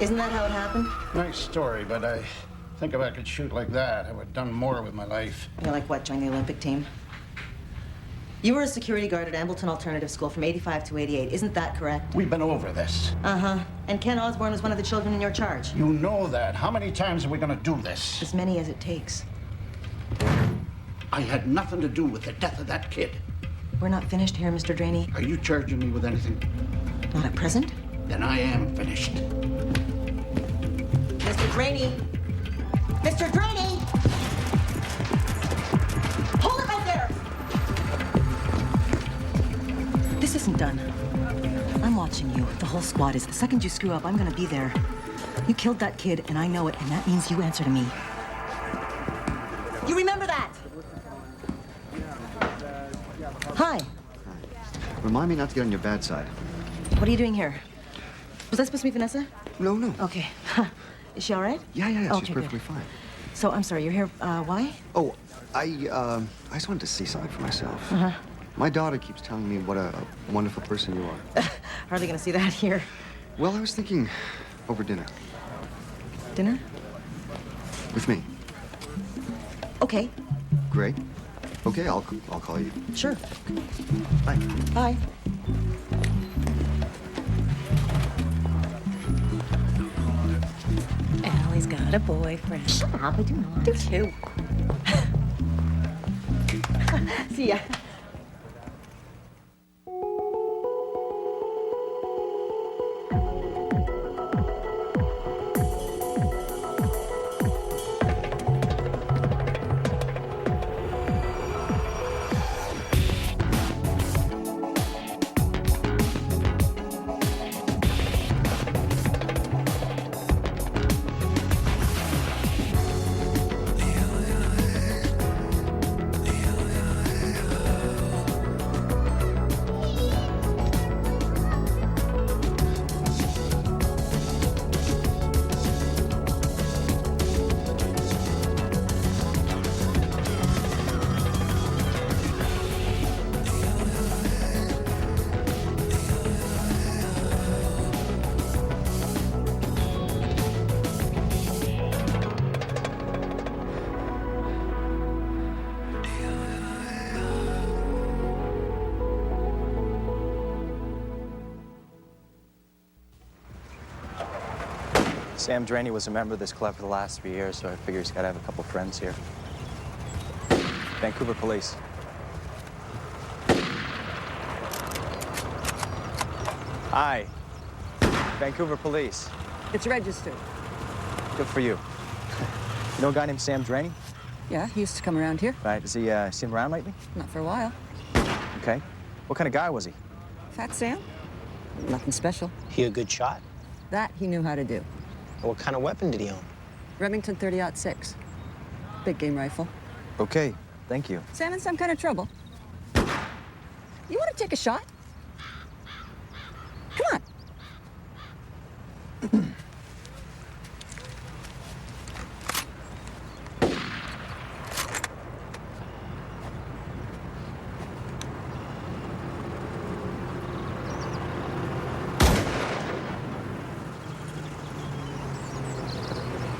Isn't that how it happened? Nice story, but I think if I could shoot like that, I would have done more with my life. You're like what, join the Olympic team? You were a security guard at Ambleton Alternative School from 85 to 88. Isn't that correct? We've been over this. Uh-huh. And Ken Osborne was one of the children in your charge. You know that. How many times are we going to do this? As many as it takes. I had nothing to do with the death of that kid. We're not finished here, Mr. Draney. Are you charging me with anything? Not at present. Then I am finished. Mr. Draney! Mr. Draney! Hold it right there! This isn't done. I'm watching you. The whole squad is. The second you screw up, I'm gonna be there. You killed that kid, and I know it, and that means you answer to me. You remember that? Hi. Remind me not to get on your bad side. What are you doing here? Was that supposed to be Vanessa? No, no. Okay. Is she all right? Yeah. Okay, She's perfectly good. fine. So, I'm sorry, you're here, why? Oh, I just wanted to see something for myself. My daughter keeps telling me what a wonderful person you are. Hardly gonna see that here. Well, I was thinking over dinner. Dinner? With me. Okay, Great. Okay, I'll call you. sure. Bye. Bye. Allie's got a boyfriend. Shut up, I do not. Do too. See ya. Sam Draney was a member of this club for the last 3 years, so I figure he's got to have a couple friends here. Vancouver Police. Hi. Vancouver Police. It's registered. Good for you. You know a guy named Sam Draney? Yeah, he used to come around here. Right. Has he seen him around lately? Not for a while. Okay. What kind of guy was he? Fat Sam? Nothing special. He a good shot? That he knew how to do. What kind of weapon did he own? Remington 30-06. Big game rifle. Okay. Thank you. Sam in some kind of trouble. You want to take a shot? Come on.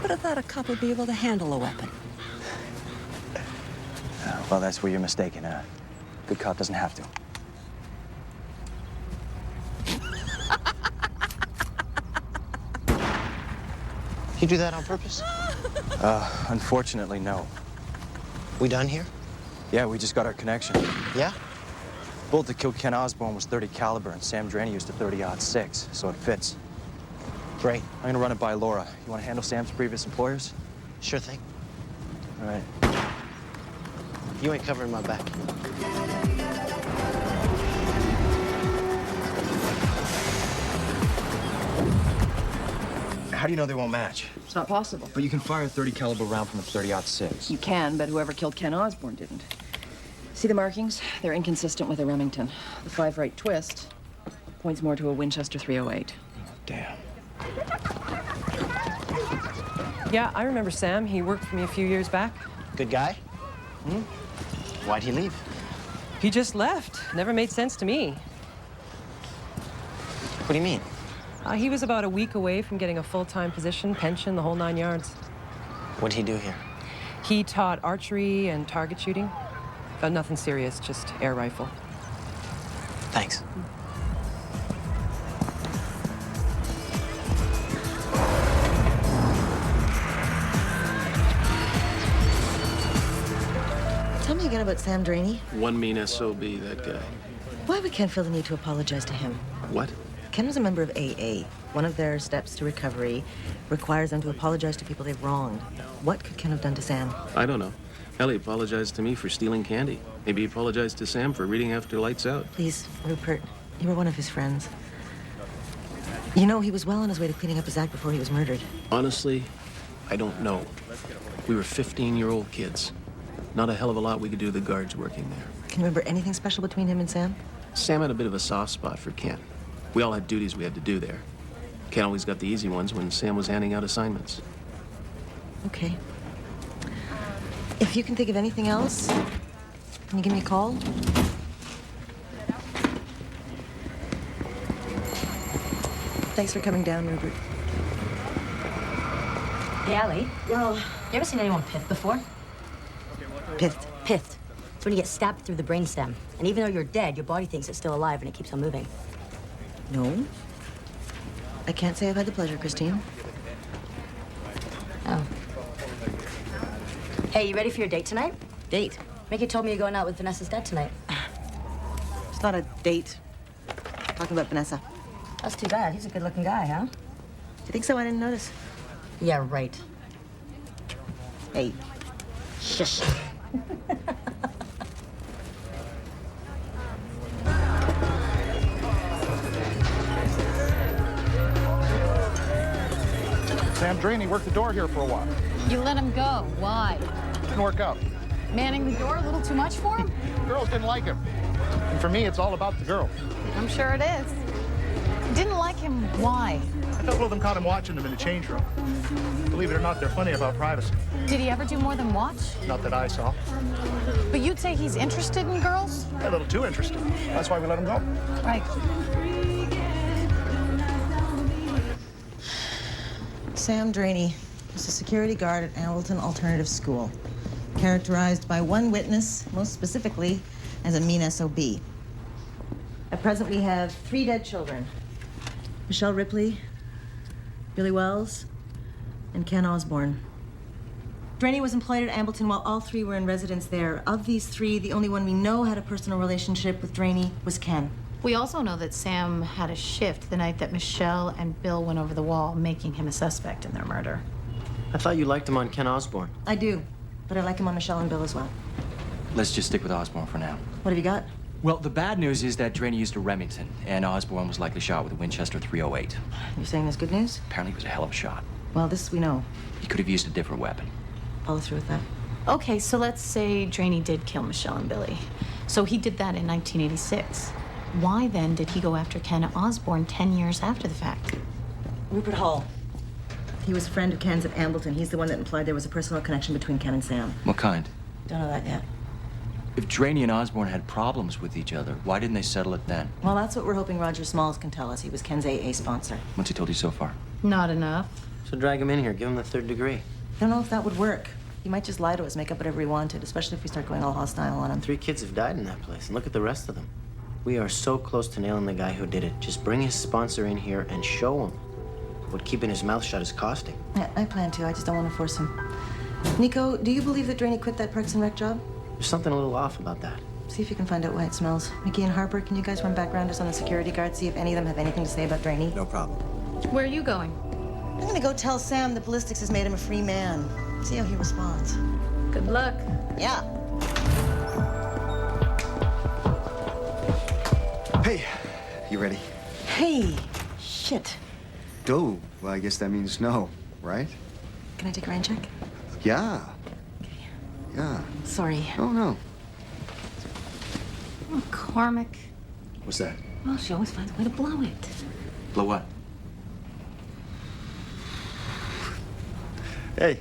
But I thought a cop would be able to handle a weapon. Well, that's where you're mistaken. Good cop doesn't have to. You do that on purpose? Unfortunately, no. We done here? Yeah, we just got our connection. Yeah? Bullet that killed Ken Osborne was .30 caliber, and Sam Draney used a .30-06, so it fits. Great. I'm gonna run it by Laura. You want to handle Sam's previous employers? Sure thing. All right. You ain't covering my back. How do you know they won't match? It's not possible. But you can fire a .30 caliber round from a .30-06. You can, but whoever killed Ken Osborne didn't. See the markings? They're inconsistent with a Remington. The 5-right twist points more to a Winchester 308. Damn. Yeah, I remember Sam. He worked for me a few years back. Good guy? Why'd he leave? He just left. Never made sense to me. What do you mean? He was about a week away from getting a full-time position, pension, the whole 9 yards. What'd he do here? He taught archery and target shooting. Nothing serious, just air rifle. Thanks. Tell me again about Sam Draney. One mean SOB, that guy. Why would Ken feel the need to apologize to him? What? Ken was a member of AA. One of their steps to recovery requires them to apologize to people they've wronged. What could Ken have done to Sam? I don't know. Hell, he apologized to me for stealing candy. Maybe he apologized to Sam for reading after lights out. Please, Rupert, you were one of his friends. You know, he was well on his way to cleaning up his act before he was murdered. Honestly, I don't know. We were 15-year-old kids. Not a hell of a lot we could do the guards working there. Can you remember anything special between him and Sam? Sam had a bit of a soft spot for Ken. We all had duties we had to do there. Ken always got the easy ones when Sam was handing out assignments. Okay. If you can think of anything else, can you give me a call? Thanks for coming down, Rupert. Hey, Allie, Well, you ever seen anyone pith before? pithed. Pith. It's when you get stabbed through the brainstem. And even though you're dead, your body thinks it's still alive and it keeps on moving. No. I can't say I've had the pleasure, Christine. Oh. Hey, you ready for your date tonight? Date. Mickey told me you're going out with Vanessa's dad tonight. It's not a date. Talking about Vanessa. That's too bad. He's a good-looking guy, huh? Do you think so? I didn't notice. Yeah, right. Hey. Shush. Sam Draney worked the door here for a while. You let him go. Why? Didn't work out. Manning the door a little too much for him? Girls didn't like him. And for me, it's all about the girls. I'm sure it is. Didn't like him. Why? A couple of them caught him watching them in the change room. Believe it or not, they're funny about privacy. Did he ever do more than watch? Not that I saw. But you'd say he's interested in girls? A little too interested. That's why we let him go. Right. Sam Draney was a security guard at Hamilton Alternative School, characterized by one witness, most specifically, as a mean SOB. At present, we have 3 dead children. Michelle Ripley, Billy Wells, and Ken Osborne. Draney was employed at Ambleton while all 3 were in residence there. Of these 3, the only one we know had a personal relationship with Draney was Ken. We also know that Sam had a shift the night that Michelle and Bill went over the wall, making him a suspect in their murder. I thought you liked him on Ken Osborne. I do, but I like him on Michelle and Bill as well. Let's just stick with Osborne for now. What have you got? Well, the bad news is that Draney used a Remington, and Osborne was likely shot with a Winchester .308. You saying there's good news? Apparently it was a hell of a shot. Well, this we know. He could have used a different weapon. Follow through with that. Okay, so let's say Draney did kill Michelle and Billy. So he did that in 1986. Why then did he go after Ken Osborne 10 years after the fact? Rupert Hall. He was a friend of Ken's at Ambleton. He's the one that implied there was a personal connection between Ken and Sam. What kind? Don't know that yet. If Draney and Osborne had problems with each other, why didn't they settle it then? Well, that's what we're hoping Roger Smalls can tell us. He was Ken's AA sponsor. What's he told you so far? Not enough. So drag him in here, give him the 3rd degree. Don't know if that would work. He might just lie to us, make up whatever he wanted, especially if we start going all hostile on him. 3 kids have died in that place, and look at the rest of them. We are so close to nailing the guy who did it. Just bring his sponsor in here and show him what keeping his mouth shut is costing. Yeah, I plan to. I just don't want to force him. Nico, do you believe that Draney quit that Parks and Rec job? There's something a little off about that. See if you can find out why it smells. Mickey and Harper, can you guys run background us on the security guard, see if any of them have anything to say about Draney? No problem. Where are you going? I'm gonna go tell Sam that ballistics has made him a free man. See how he responds. Good luck. Yeah. Hey, you ready? Hey, shit. Oh, well, I guess that means no, right? Can I take a rain check? Yeah. Okay. Yeah. Sorry. Oh, no. Oh, Cormac. What's that? Well, she always finds a way to blow it. Blow what? Hey.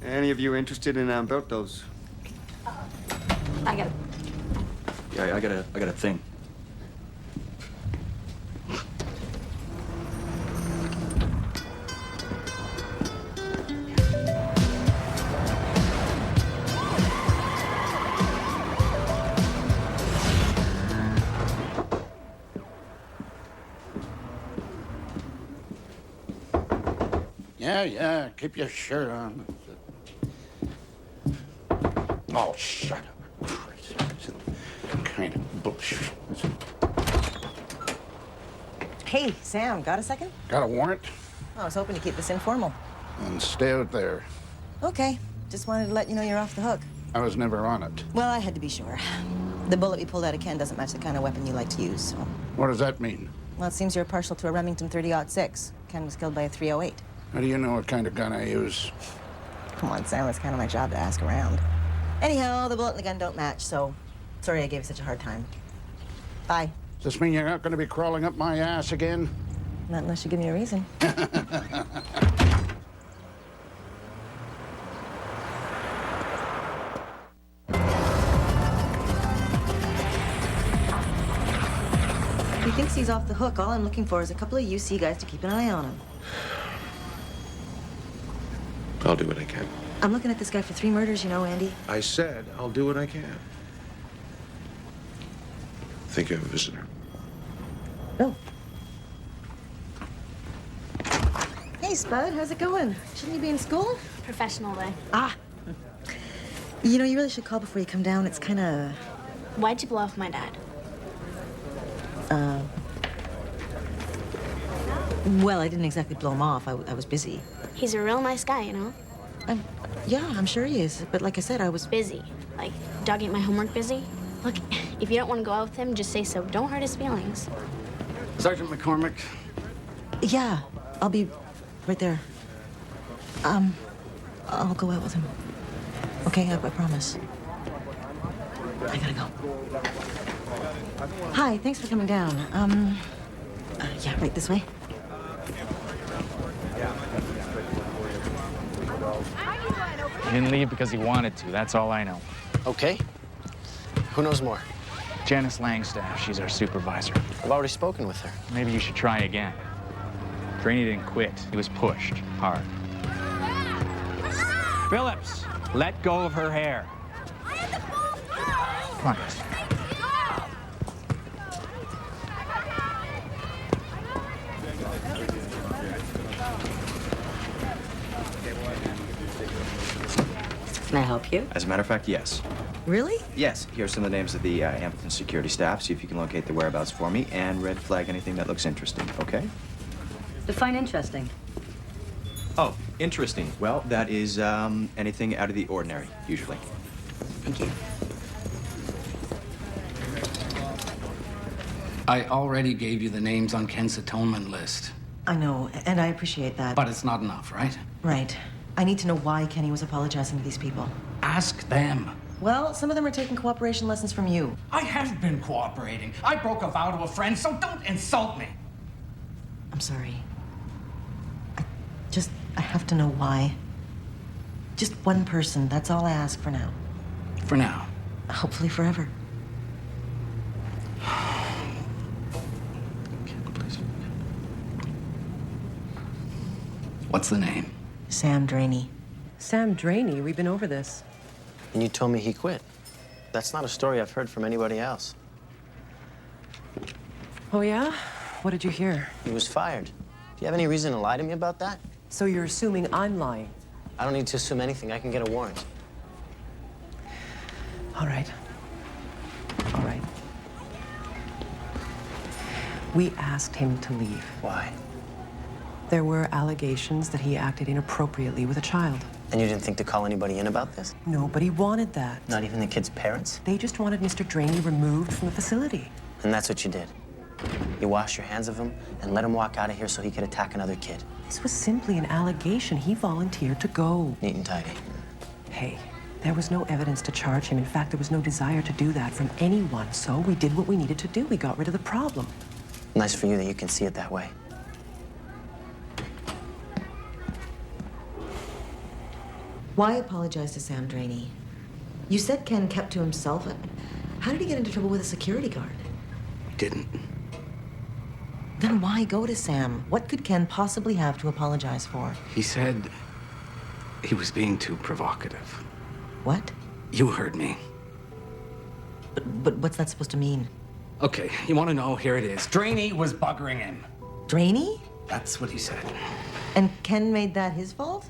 Any of you interested in Alberto's? I got it. Yeah, I got a thing. Yeah, keep your shirt on. Oh, shut up. Kind of bullshit. Hey, Sam, got a second? Got a warrant? I was hoping to keep this informal. And stay out there. Okay, just wanted to let you know you're off the hook. I was never on it. Well, I had to be sure. The bullet we pulled out of Ken doesn't match the kind of weapon you like to use, so... What does that mean? Well, it seems you're partial to a Remington 30-06. Ken was killed by a .308. How do you know what kind of gun I use? Come on, Sam, it's kind of my job to ask around. Anyhow, the bullet and the gun don't match, so sorry I gave you such a hard time. Bye. Does this mean you're not going to be crawling up my ass again? Not unless you give me a reason. He thinks he's off the hook. All I'm looking for is a couple of UC guys to keep an eye on him. I'll do what I can. I'm looking at this guy for 3 murders, you know, Andy. I said I'll do what I can. Think you have a visitor. Oh. Hey, Spud, how's it going? Shouldn't you be in school? Professional day. Ah. You know, you really should call before you come down. It's kind of... Why'd you blow off my dad? Well, I didn't exactly blow him off. I was busy. He's a real nice guy, you know? Yeah, I'm sure he is. But like I said, I was... Busy. Like, dog ate my homework busy. Look, if you don't want to go out with him, just say so. Don't hurt his feelings. Sergeant McCormick. Yeah, I'll be right there. I'll go out with him. Okay, I promise. I gotta go. Hi, thanks for coming down. Yeah, right this way. He didn't leave because he wanted to. That's all I know. Okay. Who knows more? Janice Langstaff. She's our supervisor. I've already spoken with her. Maybe you should try again. Draney didn't quit. He was pushed hard. Phillips, let go of her hair. Come on, guys. Can I help you? As a matter of fact, yes. Really? Yes. Here's some of the names of the Hamilton security staff. See if you can locate the whereabouts for me, and red flag anything that looks interesting, okay? Define interesting. Oh, interesting. Well, that is anything out of the ordinary, usually. Thank you. I already gave you the names on Ken's atonement list. I know, and I appreciate that. But it's not enough, right? Right. I need to know why Kenny was apologizing to these people. Ask them. Well, some of them are taking cooperation lessons from you. I have been cooperating. I broke a vow to a friend, so don't insult me. I'm sorry. I have to know why. Just one person, that's all I ask for now. For now. Hopefully forever. What's the name? Sam Draney. Sam Draney? We've been over this. And you told me he quit. That's not a story I've heard from anybody else. Oh, yeah? What did you hear? He was fired. Do you have any reason to lie to me about that? So you're assuming I'm lying? I don't need to assume anything. I can get a warrant. All right. All right. We asked him to leave. Why? There were allegations that he acted inappropriately with a child. And you didn't think to call anybody in about this? Nobody wanted that. Not even the kid's parents? They just wanted Mr. Draney removed from the facility. And that's what you did. You washed your hands of him and let him walk out of here so he could attack another kid. This was simply an allegation. He volunteered to go. Neat and tidy. Hey, there was no evidence to charge him. In fact, there was no desire to do that from anyone. So we did what we needed to do. We got rid of the problem. Nice for you that you can see it that way. Why apologize to Sam Draney? You said Ken kept to himself. How did he get into trouble with a security guard? He didn't. Then why go to Sam? What could Ken possibly have to apologize for? He said he was being too provocative. What? You heard me. But what's that supposed to mean? Okay, you want to know? Here it is. Draney was buggering him. Draney? That's what he said. And Ken made that his fault?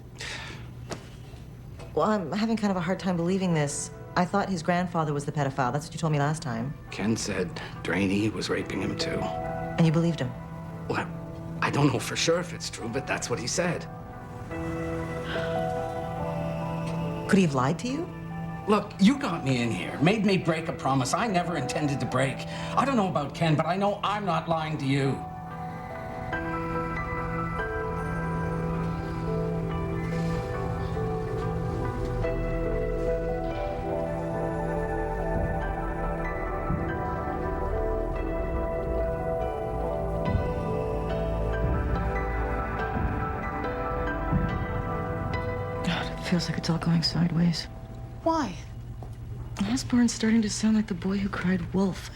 Well, I'm having kind of a hard time believing this. I thought his grandfather was the pedophile. That's what you told me last time. Ken said Draney was raping him too. And you believed him? Well, I don't know for sure if it's true, but that's what he said. Could he have lied to you? Look, you got me in here, made me break a promise I never intended to break. I don't know about Ken, but I know I'm not lying to you. Feels like it's all going sideways. Why? Osborne's starting to sound like the boy who cried wolf.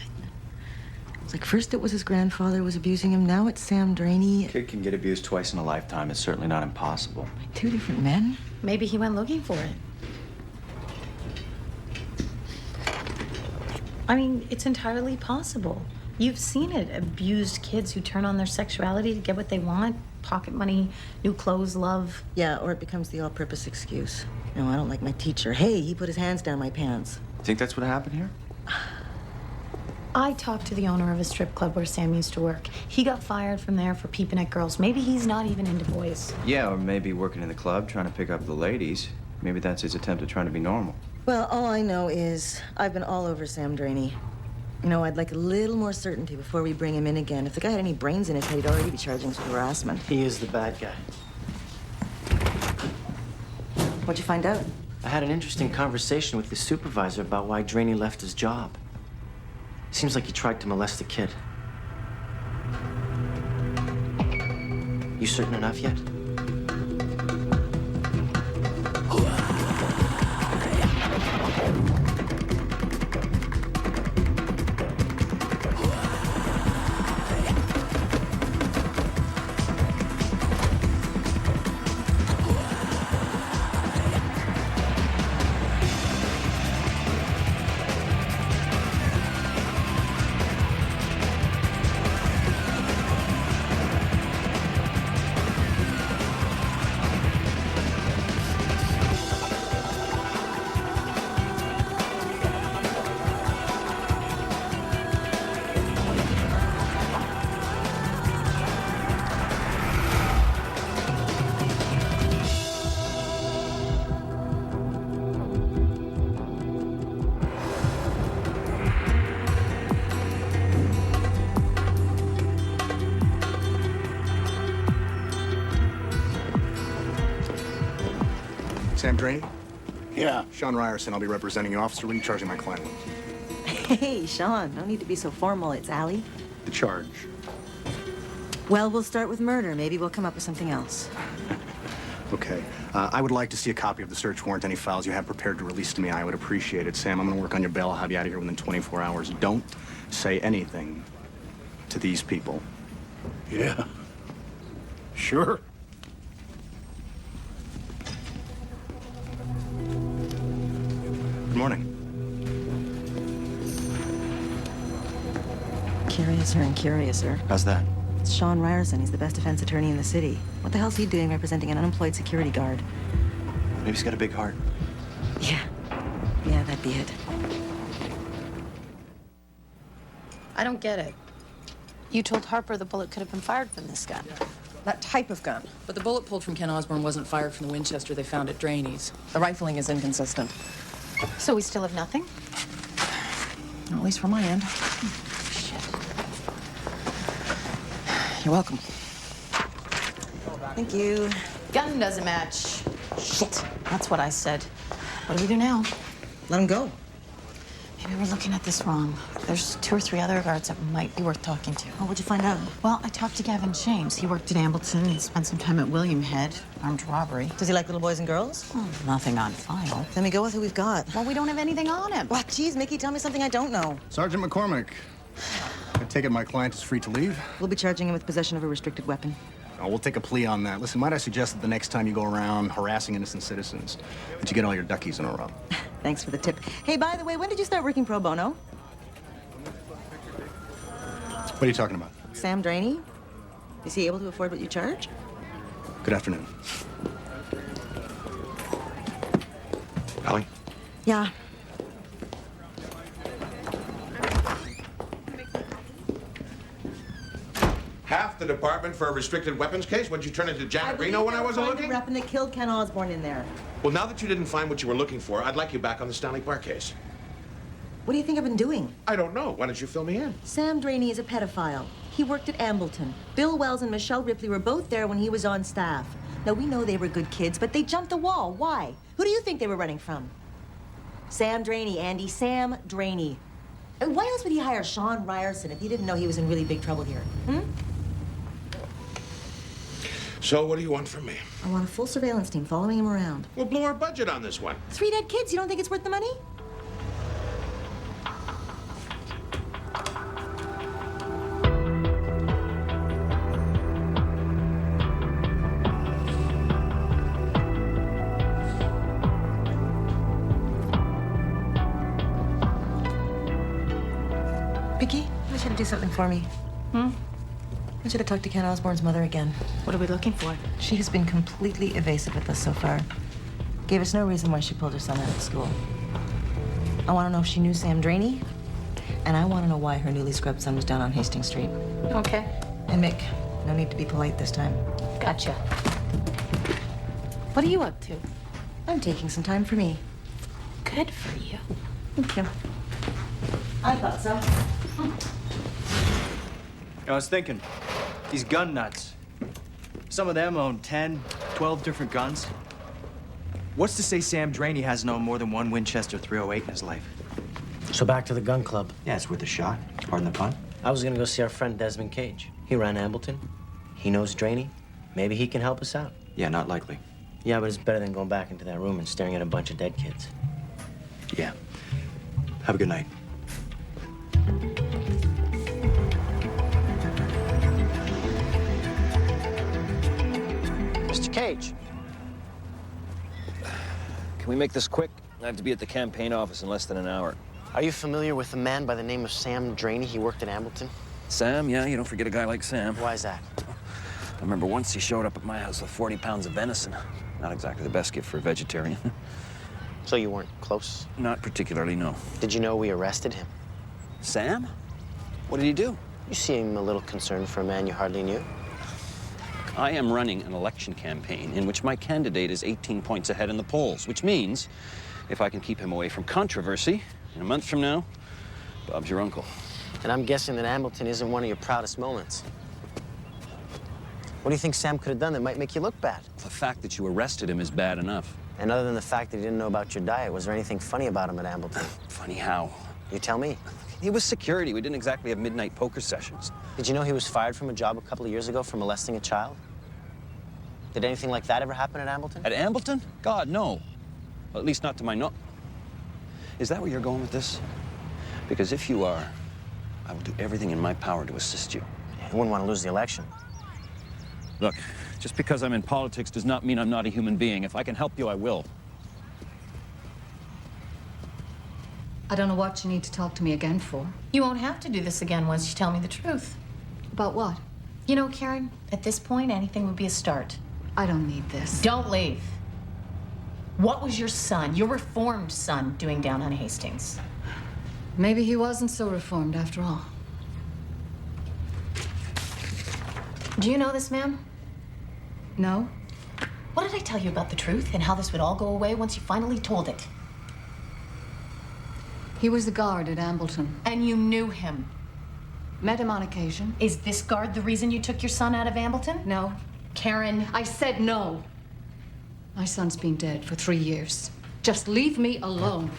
It's like first it was his grandfather was abusing him, now it's Sam Draney. Kid can get abused twice in a lifetime. It's certainly not impossible. Two different men? Maybe he went looking for it. I mean, it's entirely possible. You've seen it. Abused kids who turn on their sexuality to get what they want. Pocket money, new clothes, love. Yeah, or it becomes the all-purpose excuse. No, I don't like my teacher. Hey, he put his hands down my pants. Think that's what happened here? I talked to the owner of a strip club where Sam used to work. He got fired from there for peeping at girls. Maybe he's not even into boys. Yeah, or maybe working in the club, trying to pick up the ladies. Maybe that's his attempt at trying to be normal. Well, all I know is I've been all over Sam Draney. You know, I'd like a little more certainty before we bring him in again. If the guy had any brains in his head, he'd already be charging us with harassment. He is the bad guy. What'd you find out? I had an interesting conversation with the supervisor about why Draney left his job. Seems like he tried to molest a kid. You certain enough yet? Sam Draney? Yeah. Sean Ryerson, I'll be representing you. Officer, what are you charging my client with? Hey, Sean, no need to be so formal. It's Allie. The charge. Well, we'll start with murder. Maybe we'll come up with something else. Okay. I would like to see a copy of the search warrant. Any files you have prepared to release to me, I would appreciate it. Sam, I'm going to work on your bail. I'll have you out of here within 24 hours. Don't say anything to these people. Yeah. Sure. Good morning. Curiouser and curiouser. How's that? It's Sean Ryerson. He's the best defense attorney in the city. What the hell's he doing representing an unemployed security guard? Maybe he's got a big heart. Yeah. Yeah, that'd be it. I don't get it. You told Harper the bullet could have been fired from this gun. That type of gun. But the bullet pulled from Ken Osborne wasn't fired from the Winchester they found at Draney's. The rifling is inconsistent. So we still have nothing? At least from my end. You're welcome. Thank you. Gun doesn't match. Shit. That's what I said. What do we do now? Let him go. Maybe we're looking at this wrong. There's 2 or 3 other guards that might be worth talking to. Oh, what'd you find out? Well, I talked to Gavin James. He worked at Ambleton and spent some time at William Head. Armed robbery. Does he like little boys and girls? Oh, nothing on file. Then we go with who we've got. Well, we don't have anything on him. What? Geez, Mickey, tell me something I don't know. Sergeant McCormick, I take it my client is free to leave? We'll be charging him with possession of a restricted weapon. Oh, we'll take a plea on that. Listen, might I suggest that the next time you go around harassing innocent citizens, that you get all your duckies in a row? Thanks for the tip. Hey, by the way, when did you start working pro bono? What are you talking about? Sam Draney? Is he able to afford what you charge? Good afternoon. Allie? Yeah. Half the department for a restricted weapons case? What'd you turn into Janet Reno when I wasn't looking? The weapon that killed Ken Osborne in there. Well, now that you didn't find what you were looking for, I'd like you back on the Stanley Park case. What do you think I've been doing? I don't know. Why don't you fill me in? Sam Draney is a pedophile. He worked at Ambleton. Bill Wells and Michelle Ripley were both there when he was on staff. Now, we know they were good kids, but they jumped the wall. Why? Who do you think they were running from? Sam Draney, Andy. Sam Draney. And why else would he hire Sean Ryerson if he didn't know he was in really big trouble here? So what do you want from me? I want a full surveillance team following him around. We'll blow our budget on this one. 3 dead kids. You don't think it's worth the money? Vicky, I want you to do something for me. I want you to talk to Ken Osborne's mother again. What are we looking for? She has been completely evasive with us so far. Gave us no reason why she pulled her son out of school. I want to know if she knew Sam Draney, and I want to know why her newly scrubbed son was down on Hastings Street. Okay. And Mick, no need to be polite this time. Gotcha. What are you up to? I'm taking some time for me. Good for you. Thank you. I thought so. I was thinking, these gun nuts. Some of them own 10, 12 different guns. What's to say Sam Draney hasn't owned more than one Winchester 308 in his life? So back to the gun club. Yeah, it's worth a shot. Pardon the pun. I was gonna go see our friend Desmond Cage. He ran Ambleton. He knows Draney. Maybe he can help us out. Yeah, not likely. Yeah, but it's better than going back into that room and staring at a bunch of dead kids. Yeah. Have a good night. Mr. Cage. Can we make this quick? I have to be at the campaign office in less than an hour. Are you familiar with a man by the name of Sam Draney? He worked at Ambleton. Sam? Yeah, you don't forget a guy like Sam. Why is that? I remember once he showed up at my house with 40 pounds of venison. Not exactly the best gift for a vegetarian. So you weren't close? Not particularly, no. Did you know we arrested him? Sam? What did he do? You seem a little concerned for a man you hardly knew. I am running an election campaign in which my candidate is 18 points ahead in the polls, which means if I can keep him away from controversy, in a month from now, Bob's your uncle. And I'm guessing that Ambleton isn't one of your proudest moments. What do you think Sam could have done that might make you look bad? The fact that you arrested him is bad enough. And other than the fact that he didn't know about your diet, was there anything funny about him at Ambleton? Funny how? You tell me. He was security. We didn't exactly have midnight poker sessions. Did you know he was fired from a job a couple of years ago for molesting a child? Did anything like that ever happen at Ambleton? At Ambleton? God, no. Well, at least not to my no. Is that where you're going with this? Because if you are, I will do everything in my power to assist you. You wouldn't want to lose the election. Look, just because I'm in politics does not mean I'm not a human being. If I can help you, I will. I don't know what you need to talk to me again for. You won't have to do this again once you tell me the truth. About what? You know, Karen, at this point, anything would be a start. I don't need this. Don't leave. What was your son, your reformed son, doing down on Hastings? Maybe he wasn't so reformed after all. Do you know this man? No. What did I tell you about the truth and how this would all go away once you finally told it? He was the guard at Ambleton. And you knew him? Met him on occasion. Is this guard the reason you took your son out of Ambleton? No. Karen. I said no. My son's been dead for 3 years. Just leave me alone.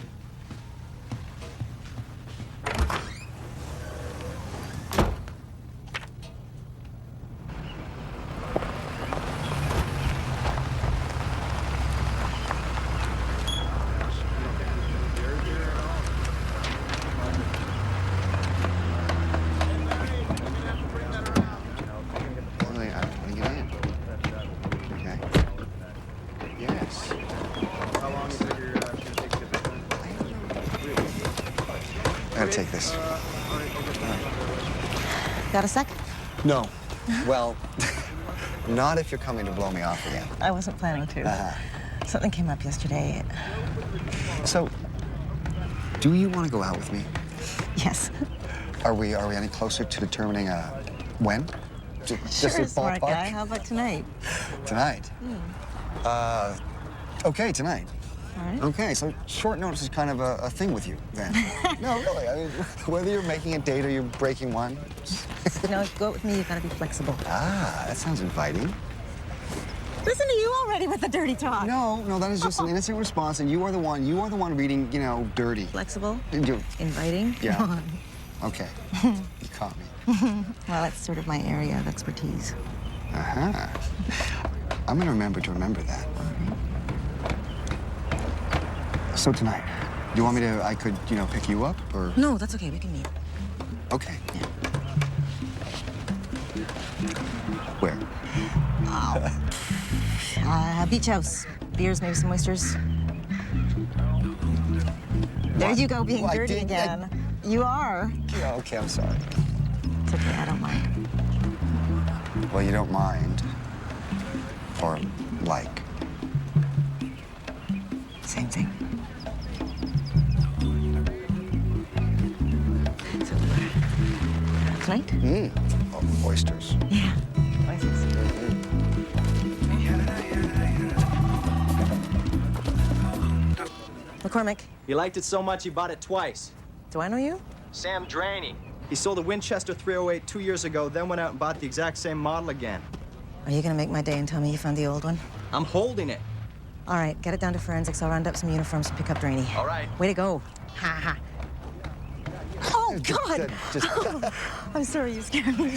Take this. Got a sec? No. Well, Not if you're coming to blow me off again. I wasn't planning to. Something came up yesterday. So, do you want to go out with me? Yes. Are we any closer to determining when? Sure, a smart ballpark? guy. How about tonight? Tonight? Okay, tonight. All right. Okay, so short notice is kind of a thing with you, then. No, really. I mean, whether you're making a date or you're breaking one. No, go out with me. You've got to be flexible. Ah, that sounds inviting. Listen to you already with the dirty talk. No, that is just an innocent response, and you are the one reading, dirty. Flexible? You, Inviting? Yeah. Come on. Okay. You caught me. Well, that's sort of my area of expertise. Uh-huh. I'm gonna remember that. So tonight, do you want me to, I could, pick you up, or? No, that's okay. We can meet. Okay. Yeah. Where? Beach house. Beers, maybe some oysters. There you go, being dirty again. You are. Yeah, okay, I'm sorry. It's okay, I don't mind. Well, you don't mind. Or like. Same thing. So, tonight? Oh, oysters. Yeah, oysters. McCormick. He liked it so much he bought it twice. Do I know you? Sam Draney. He sold a Winchester 308 2 years ago, then went out and bought the exact same model again. Are you gonna make my day and tell me you found the old one? I'm holding it. All right, get it down to forensics. I'll round up some uniforms and pick up Draney. All right. Way to go. Ha ha. Oh, God! I'm sorry, you scared me.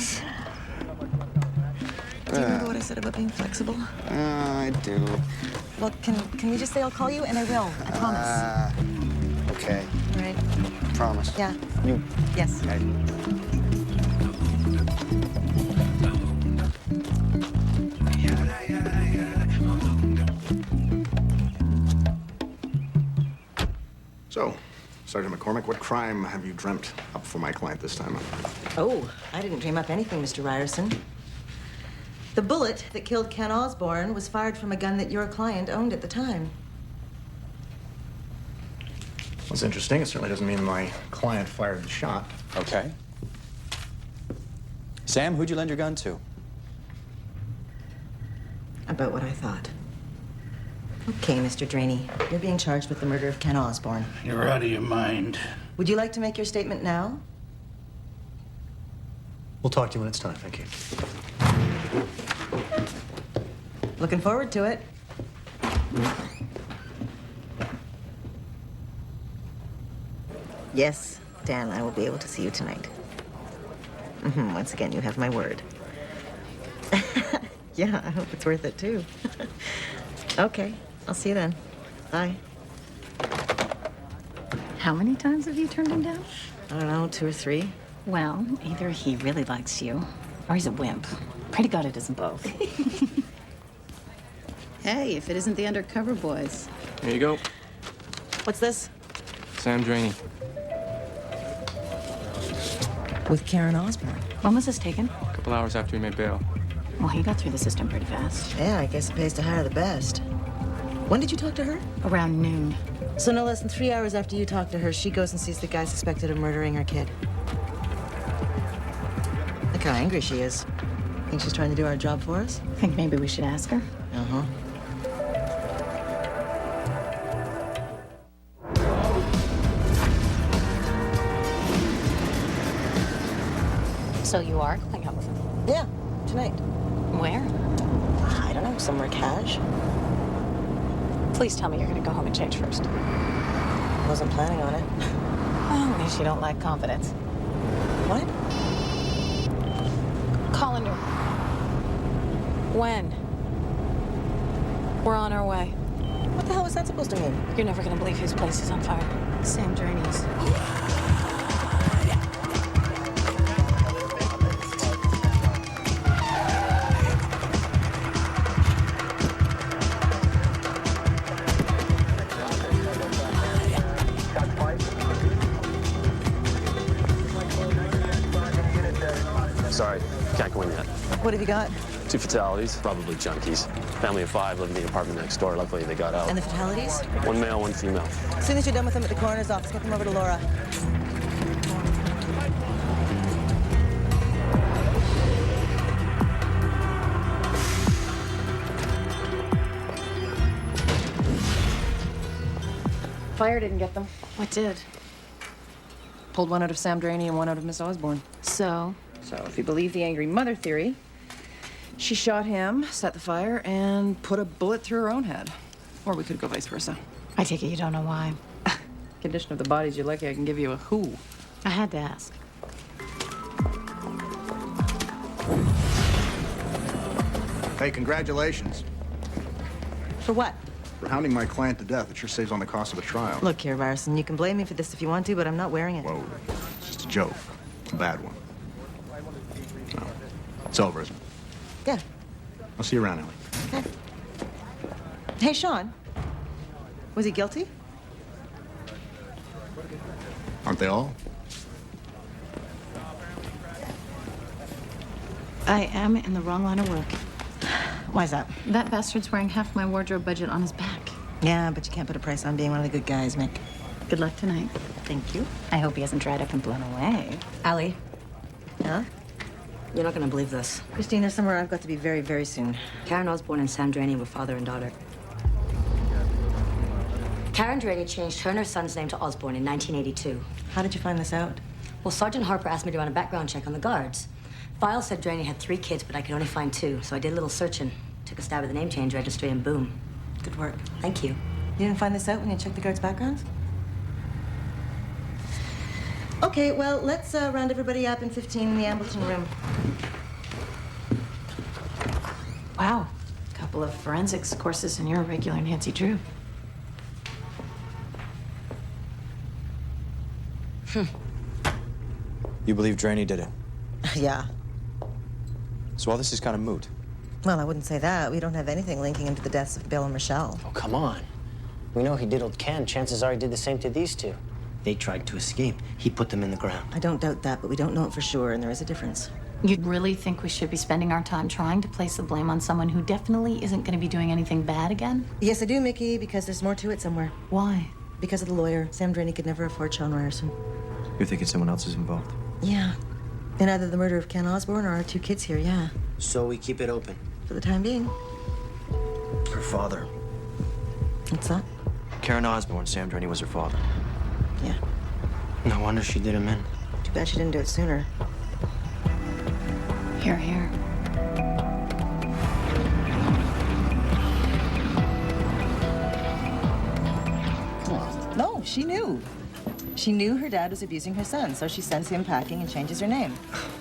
Do you remember what I said about being flexible? I do. Well, can you just say I'll call you? And I will. I promise. Okay. All right. Promise. Yeah. You. Yes. Okay. So, Sergeant McCormick, what crime have you dreamt up for my client this time? Oh, I didn't dream up anything, Mr. Ryerson. The bullet that killed Ken Osborne was fired from a gun that your client owned at the time. That's interesting. It certainly doesn't mean my client fired the shot. Okay. Sam, who'd you lend your gun to? About what I thought. Okay, Mr. Draney. You're being charged with the murder of Ken Osborne. You're out of your mind. Would you like to make your statement now? We'll talk to you when it's time. Thank you. Looking forward to it. Yes, Dan, I will be able to see you tonight. Once again, you have my word. Yeah, I hope it's worth it, too. Okay, I'll see you then. Bye. How many times have you turned him down? I don't know, 2 or 3. Well, either he really likes you, or he's a wimp. Pray to God it isn't both. Hey, if it isn't the Undercover Boys. There you go. What's this? Sam Draney. With Karen Osborne. When was this taken? A couple hours after he made bail. Well, he got through the system pretty fast. Yeah, I guess it pays to hire the best. When did you talk to her? Around noon. So no less than 3 hours after you talk to her, she goes and sees the guy suspected of murdering her kid. Look how angry she is. Think she's trying to do our job for us? Think maybe we should ask her? Uh-huh. So you are going out with him? Yeah, tonight. Where? I don't know, somewhere cash. Please tell me you're going to go home and change first. Wasn't planning on it. Oh, I guess you don't like confidence. What? Colander. When? We're on our way. What the hell was that supposed to mean? You're never going to believe whose place is on fire. Sam Draney's. Sorry, can't go in yet. What have you got? 2 fatalities, probably junkies. Family of 5 living in the apartment next door. Luckily, they got out. And the fatalities? 1 male, 1 female. As soon as you're done with them at the coroner's office, get them over to Laura. Fire didn't get them. What did? Pulled one out of Sam Draney and one out of Miss Osborne. So? So, if you believe the angry mother theory, she shot him, set the fire, and put a bullet through her own head. Or we could go vice versa. I take it you don't know why. Condition of the bodies, you're lucky I can give you a who. I had to ask. Hey, congratulations. For what? For hounding my client to death. It sure saves on the cost of the trial. Look here, Ryerson, you can blame me for this if you want to, but I'm not wearing it. Whoa, it's just a joke. A bad one. No. It's over, isn't it? Yeah. I'll see you around, Ellie. Okay. Hey, Sean. Was he guilty? Aren't they all? I am in the wrong line of work. Why's that? That bastard's wearing half my wardrobe budget on his back. Yeah, but you can't put a price on being one of the good guys, Mick. Good luck tonight. Thank you. I hope he hasn't dried up and blown away. Allie, Huh? you're not gonna believe this. Christine, there's somewhere I've got to be very, very soon. Karen Osborne and Sam Draney were father and daughter. Karen Draney changed her and her son's name to Osborne in 1982. How did you find this out? Well, Sergeant Harper asked me to run a background check on the guards. File said Draney had 3 kids, but I could only find 2, so I did a little searching. Took a stab at the name change registry, and boom. Good work. Thank you. You didn't find this out when you checked the guards' backgrounds? Okay, well, let's round everybody up in 15 in the Ambleton room. Wow. Couple of forensics courses and you're a regular Nancy Drew. You believe Draney did it? Yeah. So all this is kind of moot. Well, I wouldn't say that. We don't have anything linking him to the deaths of Bill and Michelle. Oh, come on. We know he diddled Ken. Chances are he did the same to these 2. They tried to escape. He put them in the ground. I don't doubt that, but we don't know it for sure, and there is a difference. You really think we should be spending our time trying to place the blame on someone who definitely isn't going to be doing anything bad again? Yes, I do, Mickey, because there's more to it somewhere. Why? Because of the lawyer. Sam Draney could never afford Sean Ryerson. You're thinking someone else is involved? Yeah. In either the murder of Ken Osborne or our 2 kids here, yeah. So we keep it open. For the time being. Her father. What's that? Karen Osborne, Sam Draney was her father. Yeah. No wonder she did him in. Too bad she didn't do it sooner. Here, here. No, she knew. She knew her dad was abusing her son, so she sends him packing and changes her name.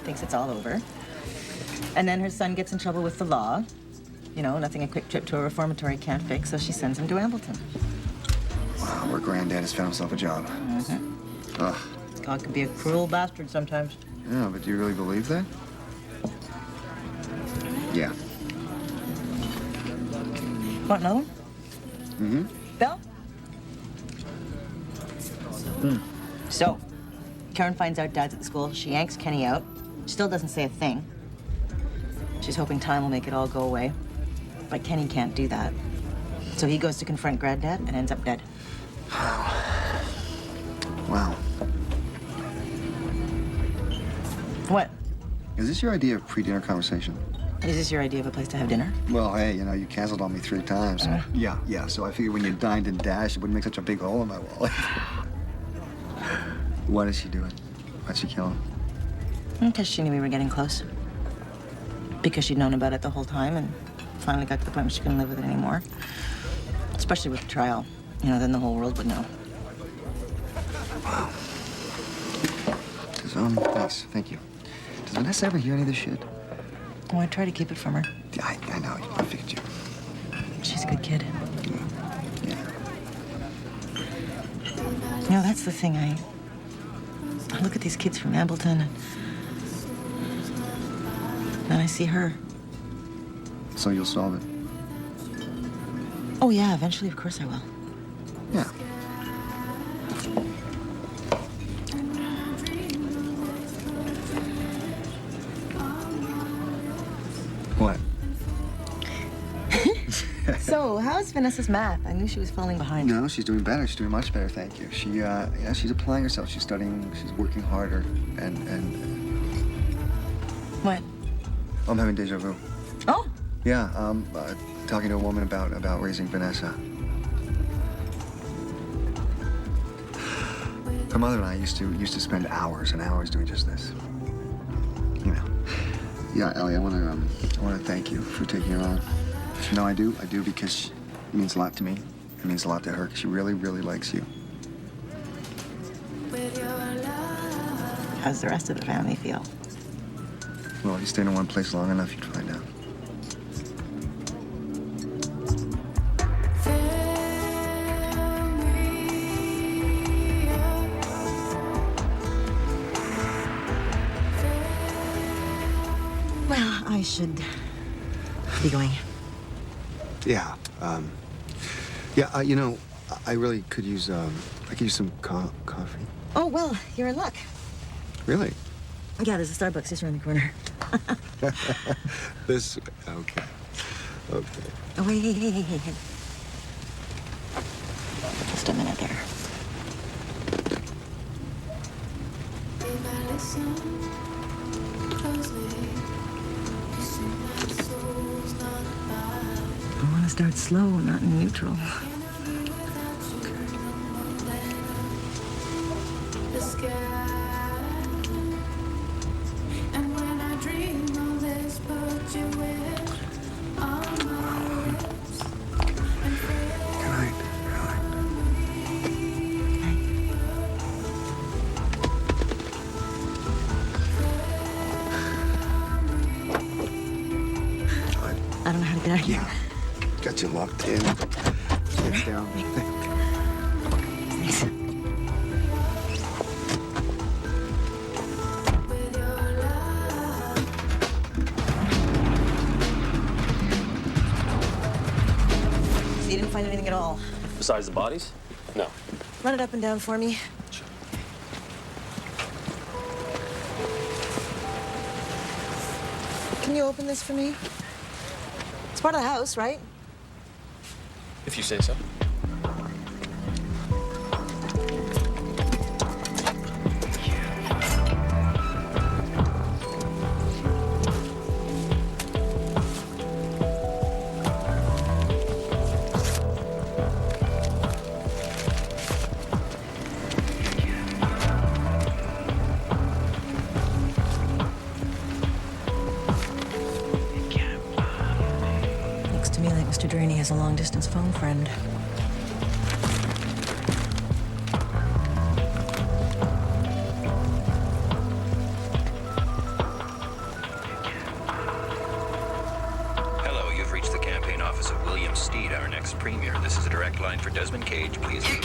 Thinks it's all over. And then her son gets in trouble with the law. You know, nothing a quick trip to a reformatory can't fix, so she sends him to Ambleton. Wow, where Granddad has found himself a job. Mm-hmm. Ugh. God can be a cruel bastard sometimes. Yeah, but do you really believe that? Yeah. Want another one? Mm-hmm. Bill? So, Karen finds out Dad's at the school. She yanks Kenny out. Still doesn't say a thing. She's hoping time will make it all go away. But Kenny can't do that. So he goes to confront Granddad and ends up dead. Wow. What? Is this your idea of pre-dinner conversation? Is this your idea of a place to have dinner? Well, hey, you know, you canceled on me 3 times. Yeah, so I figured when you dined and dashed, it wouldn't make such a big hole in my wallet. What is she doing? Why'd she kill him? Because she knew we were getting close. Because she'd known about it the whole time and finally got to the point where she couldn't live with it anymore. Especially with the trial. You know, then the whole world would know. Wow. Thanks. Thank you. Does Vanessa ever hear any of this shit? Oh, I try to keep it from her. Yeah, I know. I figured you. She's a good kid. Yeah. You know, that's the thing. I look at these kids from Ambleton and then I see her. So you'll solve it? Oh, yeah, eventually, of course I will. Yeah. What? So, how's Vanessa's math? I knew she was falling behind. No, she's doing better. She's doing much better, thank you. She, yeah, she's applying herself. She's studying. She's working harder. And What? I'm having deja vu. Oh. Yeah, talking to a woman about raising Vanessa. Her mother and I used to spend hours and hours doing just this. You know. Yeah, Ellie, I want to thank you for taking her on. No, I do because it means a lot to me. It means a lot to her because she really, really likes you. How's the rest of the family feel? Well, if you stayed in one place long enough, you'd find out. Well, I should be going. Yeah. You know, I really could use, I could use some coffee. Oh, well, you're in luck. Really? Yeah, there's a Starbucks just around the corner. This, okay. Okay. Oh, wait, hey. Just a minute there. I want to start slow, not in neutral. I don't know how to get out of here. Got you locked in. Hands down. Thanks. So you didn't find anything at all? Besides the bodies? No. Run it up and down for me. Can you open this for me? It's part of the house, right? If you say so. Looks to me like Mr. Draney has a long-distance phone friend. Hello, you've reached the campaign office of William Steed, our next premier. This is a direct line for Desmond Cage. Please leave